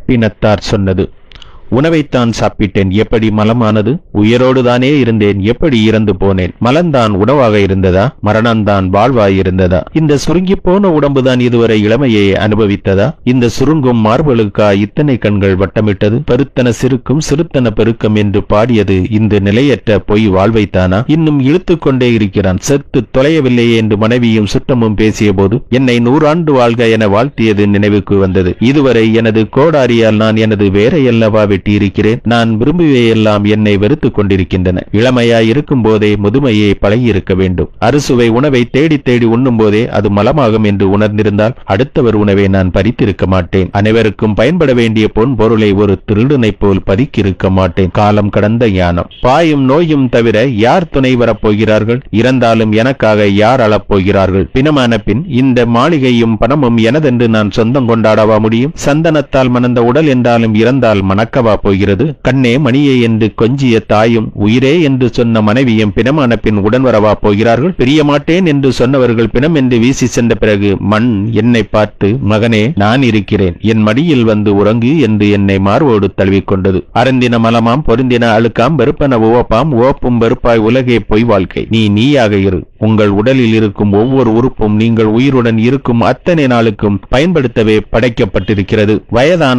பட்டினத்தார் சொன்னது. உணவைத்தான் சாப்பிட்டேன், எப்படி மலமானது? உயிரோடுதானே இருந்தேன், எப்படி இறந்து போனேன்? மலம்தான் உணவாக இருந்ததா? மரணம்தான் வாழ்வாய் இருந்ததா? இந்த சுருங்கி போன உடம்புதான் இதுவரை இளமையை அனுபவித்ததா? இந்த சுருங்கும் மார்பலுக்கா இத்தனை கண்கள் வட்டமிட்டது? பெருத்தன சிறுக்கும் சிறுத்தன பெருக்கம் என்று பாடியது இந்த நிலையற்ற பொய் வாழ்வைத்தானா? இன்னும் இழுத்து கொண்டே இருக்கிறான். செத்து தொலையவில்லையே என்று மனைவியும் சுற்றமும் பேசிய போது என்னை 100 ஆண்டு வாழ்க என வாழ்த்தியது நினைவுக்கு வந்தது. இதுவரை எனது கோடாரியால் நான் எனது வேரையல்லவா இருக்கிறேன். நான் விரும்புவையெல்லாம் என்னை வெறுத்துக் கொண்டிருக்கின்றன. இளமையாய் இருக்கும் போதே முதுமையை பழகியிருக்க வேண்டும். அறுசுவை உணவை தேடி தேடி உண்ணும் போதே அது மலமாகும் என்று உணர்ந்திருந்தால் அடுத்தவர் உணவை நான் பறித்திருக்க மாட்டேன். அனைவருக்கும் பயன்பட வேண்டிய பொன் பொருளை ஒரு திருடனை போல் பறிக்கிருக்க மாட்டேன். காலம் கடந்த ஞானம். பாயும் நோயும் தவிர யார் துணை வரப்போகிறார்கள்? இறந்தாலும் எனக்காக யார் அழப்போகிறார்கள்? பிணமான பின் இந்த மாளிகையும் பணமும் எனதென்று நான் சொந்தம் கொண்டாடவா முடியும்? சந்தனத்தால் மணந்த உடல் என்றாலும் இறந்தால் மணக்கவா போகிறது? கண்ணே மணியே என்று கொஞ்சிய தாயும் உயிரே என்று சொன்ன மனைவியும் பிணமான பின் உடன் வரவா போகிறார்கள்? பிரிய மாட்டேன் என்று சொன்னவர்கள் பிணம் என்று வீசி சென்ற பிறகு மண் என்னை பார்த்து, மகனே நான் இருக்கிறேன், என் மடியில் வந்து உறங்கு என்று என்னை மார்போடு தழுவிக்கொண்டது. அருந்தின மலமாம் பொருந்தின அழுக்காம் வெறுப்பன உவப்பாம் உவப்பும் வெறுப்பாய் உலகே பொய் வாழ்க்கை. நீ நீயாக இரு. உங்கள் உடலில் இருக்கும் ஒவ்வொரு உறுப்பும் நீங்கள் உயிருடன் இருக்கும் அத்தனை நாளுக்கும் பயன்படுத்தவே படைக்கப்பட்டிருக்கிறது. வயதான